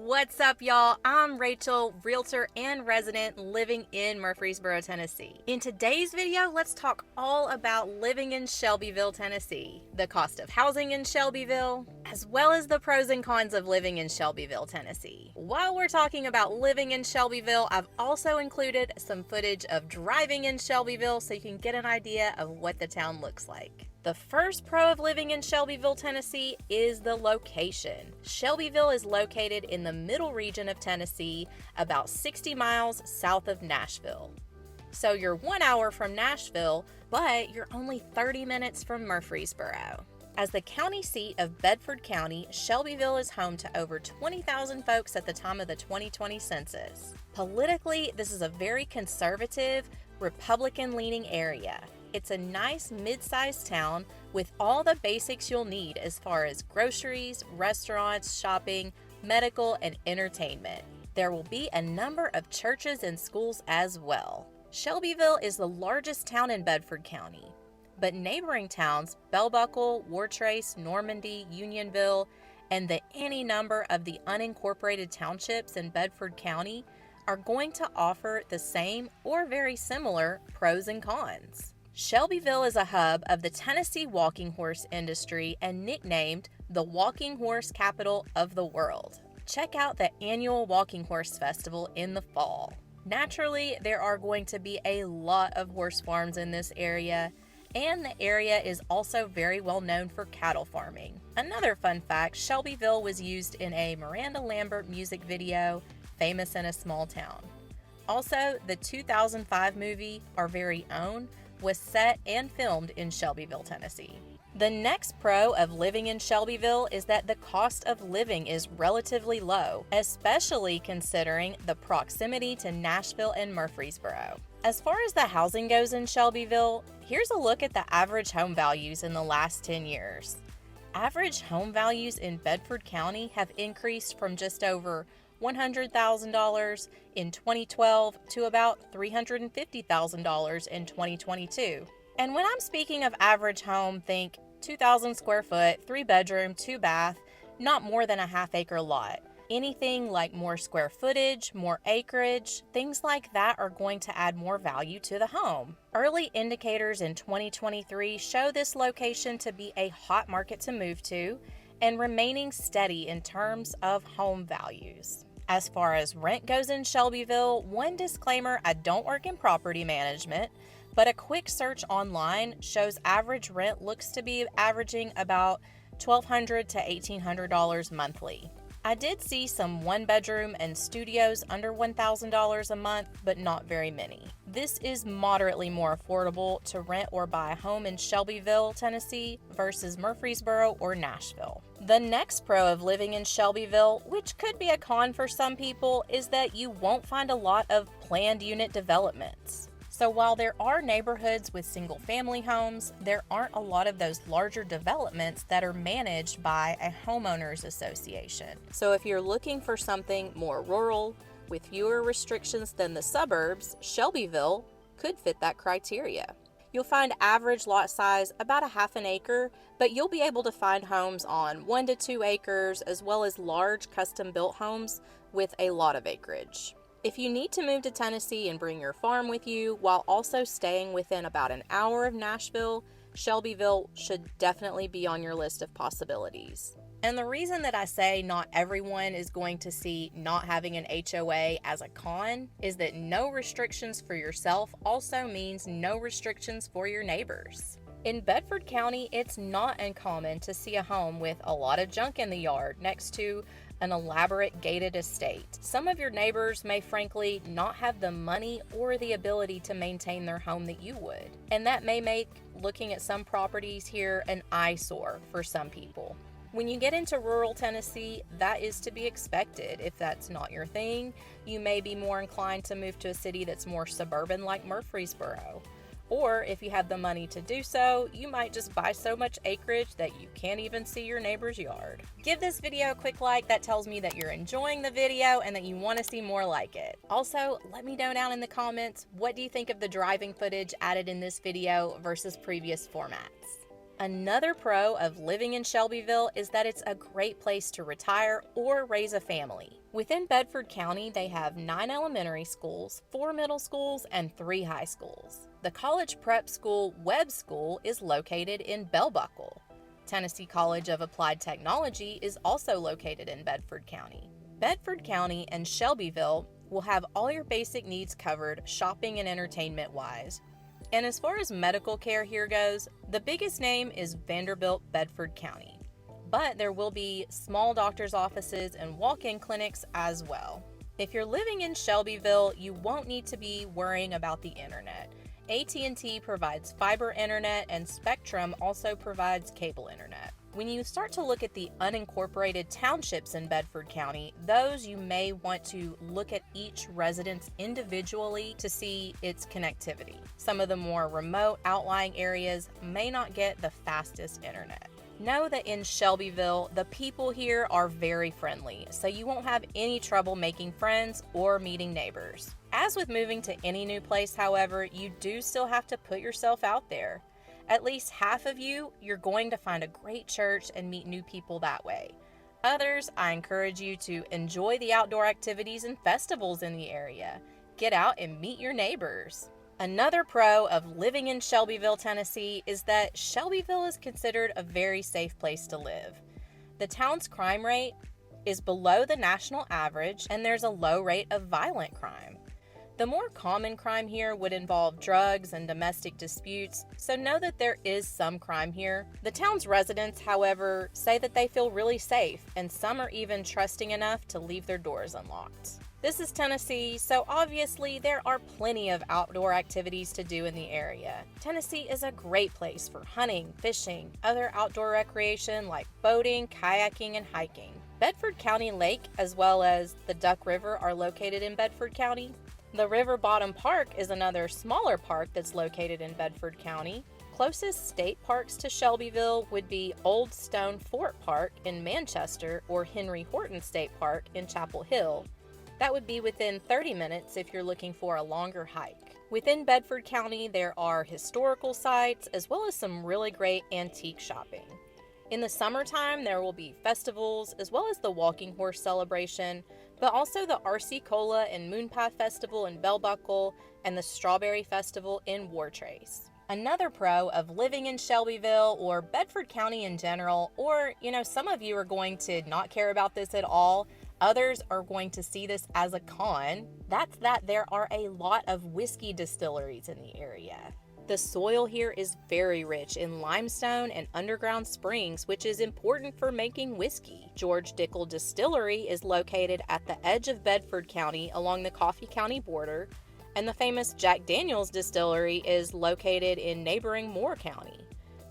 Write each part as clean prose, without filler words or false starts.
What's up, y'all? I'm Rachel, realtor and resident living in Murfreesboro, Tennessee. In today's video, let's talk all about living in Shelbyville, Tennessee, the cost of housing in Shelbyville, as well as the pros and cons of living in Shelbyville, Tennessee. While we're talking about living in Shelbyville, I've also included some footage of driving in Shelbyville so you can get an idea of what the town looks like. The first pro of living in Shelbyville, Tennessee is the location. Shelbyville is located in the middle region of Tennessee, about 60 miles south of Nashville. So you're 1 hour from Nashville, but you're only 30 minutes from Murfreesboro. As the county seat of Bedford County, Shelbyville is home to over 20,000 folks at the time of the 2020 census. Politically, this is a very conservative, Republican-leaning area. It's a nice mid-sized town with all the basics you'll need as far as groceries, restaurants, shopping, medical, and entertainment. There will be a number of churches and schools as well. Shelbyville is the largest town in Bedford County, but neighboring towns, Bell Buckle, Wartrace, Normandy, Unionville, and any number of the unincorporated townships in Bedford County are going to offer the same or very similar pros and cons. Shelbyville is a hub of the Tennessee walking horse industry and nicknamed the walking horse capital of the world. Check out the annual Walking Horse Festival in the fall. Naturally, there are going to be a lot of horse farms in this area, and the area is also very well known for cattle farming. Another fun fact, Shelbyville was used in a Miranda Lambert music video, Famous in a Small Town. Also, the 2005 movie, Our Very Own, was set and filmed in Shelbyville, Tennessee. The next pro of living in Shelbyville is that the cost of living is relatively low, especially considering the proximity to Nashville and Murfreesboro. As far as the housing goes in Shelbyville, here's a look at the average home values in the last 10 years. Average home values in Bedford County have increased from just over $100,000 in 2012 to about $350,000 in 2022. And when I'm speaking of average home, think 2,000 square foot, 3-bedroom, 2-bath, not more than a half-acre lot. Anything like more square footage, more acreage, things like that are going to add more value to the home. Early indicators in 2023 show this location to be a hot market to move to and remaining steady in terms of home values. As far as rent goes in Shelbyville, one disclaimer, I don't work in property management, but a quick search online shows average rent looks to be averaging about $1,200 to $1,800 monthly. I did see some 1-bedroom and studios under $1,000 a month, but not very many. This is moderately more affordable to rent or buy a home in Shelbyville, Tennessee versus Murfreesboro or Nashville. The next pro of living in Shelbyville, which could be a con for some people, is that you won't find a lot of planned unit developments. So while there are neighborhoods with single-family homes, there aren't a lot of those larger developments that are managed by a homeowners association. So if you're looking for something more rural, with fewer restrictions than the suburbs, Shelbyville could fit that criteria. You'll find average lot size about a half an acre, but you'll be able to find homes on 1 to 2 acres, as well as large custom-built homes with a lot of acreage. If you need to move to Tennessee and bring your farm with you while also staying within about an hour of Nashville, Shelbyville should definitely be on your list of possibilities. And the reason that I say not everyone is going to see not having an HOA as a con is that no restrictions for yourself also means no restrictions for your neighbors. In Bedford County, it's not uncommon to see a home with a lot of junk in the yard next to an elaborate gated estate. Some of your neighbors may frankly not have the money or the ability to maintain their home that you would. And that may make looking at some properties here an eyesore for some people. When you get into rural Tennessee, that is to be expected. If that's not your thing, you may be more inclined to move to a city that's more suburban like Murfreesboro. Or if you have the money to do so, you might just buy so much acreage that you can't even see your neighbor's yard. Give this video a quick like. That tells me that you're enjoying the video and that you want to see more like it. Also, let me know down in the comments, what do you think of the driving footage added in this video versus previous formats? Another pro of living in Shelbyville is that it's a great place to retire or raise a family. Within Bedford County, they have 9 elementary schools, 4 middle schools, and 3 high schools. The college prep school Webb School is located in Bell Buckle. Tennessee College of Applied Technology is also located in Bedford County. Bedford County and Shelbyville will have all your basic needs covered shopping and entertainment-wise. And as far as medical care here goes, the biggest name is Vanderbilt Bedford County. But there will be small doctor's offices and walk-in clinics as well. If you're living in Shelbyville, you won't need to be worrying about the internet. AT&T provides fiber internet and Spectrum also provides cable internet. When you start to look at the unincorporated townships in Bedford County, those you may want to look at each residence individually to see its connectivity. Some of the more remote outlying areas may not get the fastest internet. Know that in Shelbyville, the people here are very friendly, so you won't have any trouble making friends or meeting neighbors. As with moving to any new place, however, you do still have to put yourself out there. At least half of you're going to find a great church and meet new people that way. Others, I encourage you to enjoy the outdoor activities and festivals in the area. Get out and meet your neighbors. Another pro of living in Shelbyville, Tennessee is that Shelbyville is considered a very safe place to live. The town's crime rate is below the national average, and there's a low rate of violent crime. The more common crime here would involve drugs and domestic disputes, so know that there is some crime here. The town's residents, however, say that they feel really safe, and some are even trusting enough to leave their doors unlocked. This is Tennessee, so obviously there are plenty of outdoor activities to do in the area. Tennessee is a great place for hunting, fishing, other outdoor recreation like boating, kayaking, and hiking. Bedford County Lake as well as the Duck River are located in Bedford County. The River Bottom Park is another smaller park that's located in Bedford County. Closest state parks to Shelbyville would be Old Stone Fort Park in Manchester or Henry Horton State Park in Chapel Hill. That would be within 30 minutes if you're looking for a longer hike. Within Bedford County, there are historical sites as well as some really great antique shopping. In the summertime, there will be festivals as well as the Walking Horse celebration, but also the RC Cola and Moonpath Festival in Bell Buckle and the Strawberry Festival in Wartrace. Another pro of living in Shelbyville or Bedford County in general, or some of you are going to not care about this at all, others are going to see this as a con, that's that there are a lot of whiskey distilleries in the area. The soil here is very rich in limestone and underground springs, which is important for making whiskey. George Dickel Distillery is located at the edge of Bedford County along the Coffee County border, and the famous Jack Daniel's Distillery is located in neighboring Moore County.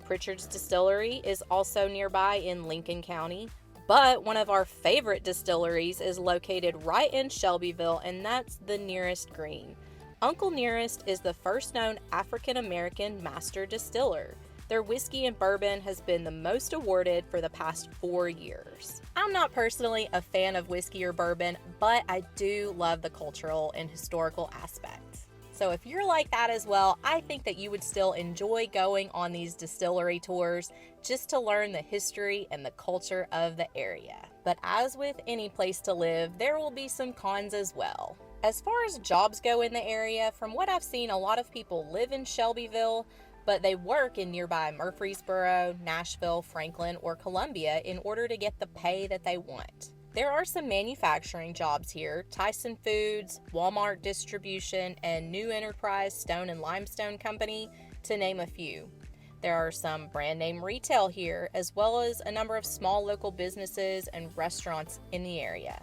Pritchard's Distillery is also nearby in Lincoln County, but one of our favorite distilleries is located right in Shelbyville, and that's the Nearest Green. Uncle Nearest is the first known African-American master distiller. Their whiskey and bourbon has been the most awarded for the past 4 years. I'm not personally a fan of whiskey or bourbon, but I do love the cultural and historical aspects. So if you're like that as well, I think that you would still enjoy going on these distillery tours just to learn the history and the culture of the area. But as with any place to live, there will be some cons as well. As far as jobs go in the area, from what I've seen, a lot of people live in Shelbyville, but they work in nearby Murfreesboro, Nashville, Franklin, or Columbia in order to get the pay that they want. There are some manufacturing jobs here: Tyson Foods, Walmart Distribution, and New Enterprise Stone and Limestone Company, to name a few. There are some brand name retail here, as well as a number of small local businesses and restaurants in the area.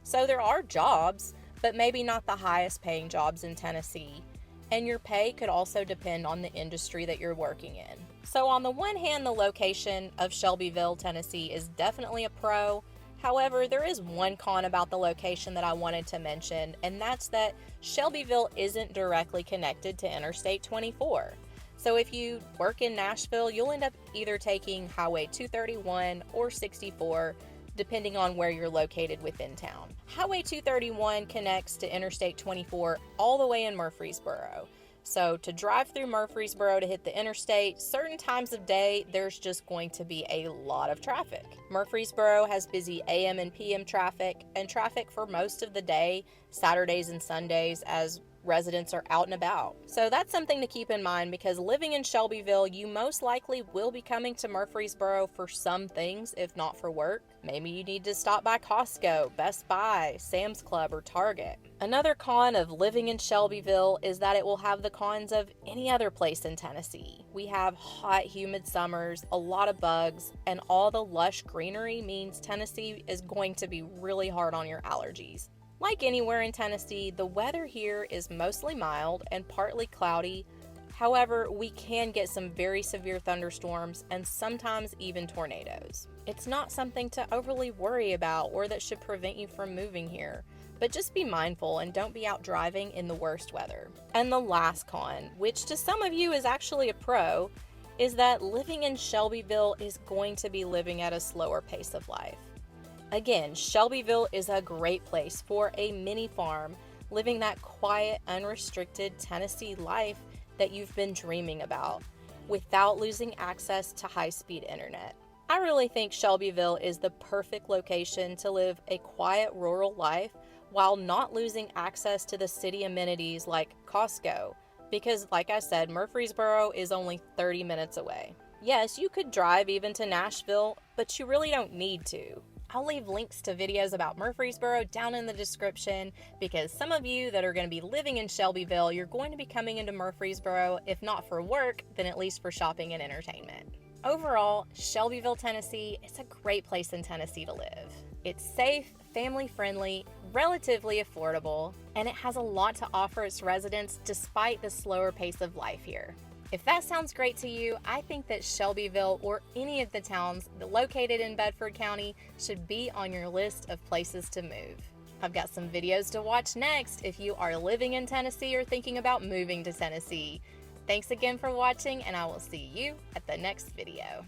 So there are jobs, but maybe not the highest paying jobs in Tennessee. And your pay could also depend on the industry that you're working in. So on the one hand, the location of Shelbyville, Tennessee is definitely a pro. However, there is one con about the location that I wanted to mention, and that's that Shelbyville isn't directly connected to Interstate 24. So if you work in Nashville, you'll end up either taking Highway 231 or 64, depending on where you're located within town. Highway 231 connects to Interstate 24 all the way in Murfreesboro. So to drive through Murfreesboro to hit the interstate, certain times of day, there's just going to be a lot of traffic. Murfreesboro has busy AM and PM traffic, and traffic for most of the day, Saturdays and Sundays, as residents are out and about. So that's something to keep in mind, because living in Shelbyville, you most likely will be coming to Murfreesboro for some things, if not for work. Maybe you need to stop by Costco, Best Buy, Sam's Club, or Target. Another con of living in Shelbyville is that it will have the cons of any other place in Tennessee. We have hot, humid summers, a lot of bugs, and all the lush greenery means Tennessee is going to be really hard on your allergies. Like anywhere in Tennessee, the weather here is mostly mild and partly cloudy. However, we can get some very severe thunderstorms and sometimes even tornadoes. It's not something to overly worry about or that should prevent you from moving here, but just be mindful and don't be out driving in the worst weather. And the last con, which to some of you is actually a pro, is that living in Shelbyville is going to be living at a slower pace of life. Again, Shelbyville is a great place for a mini farm, living that quiet, unrestricted Tennessee life that you've been dreaming about, without losing access to high-speed internet. I really think Shelbyville is the perfect location to live a quiet rural life while not losing access to the city amenities like Costco, because like I said, Murfreesboro is only 30 minutes away. Yes, you could drive even to Nashville, but you really don't need to. I'll leave links to videos about Murfreesboro down in the description, because some of you that are going to be living in Shelbyville, you're going to be coming into Murfreesboro, if not for work, then at least for shopping and entertainment. Overall, Shelbyville, Tennessee is a great place in Tennessee to live. It's safe, family-friendly, relatively affordable, and it has a lot to offer its residents despite the slower pace of life here. If that sounds great to you, I think that Shelbyville or any of the towns located in Bedford County should be on your list of places to move. I've got some videos to watch next if you are living in Tennessee or thinking about moving to Tennessee. Thanks again for watching, and I will see you at the next video.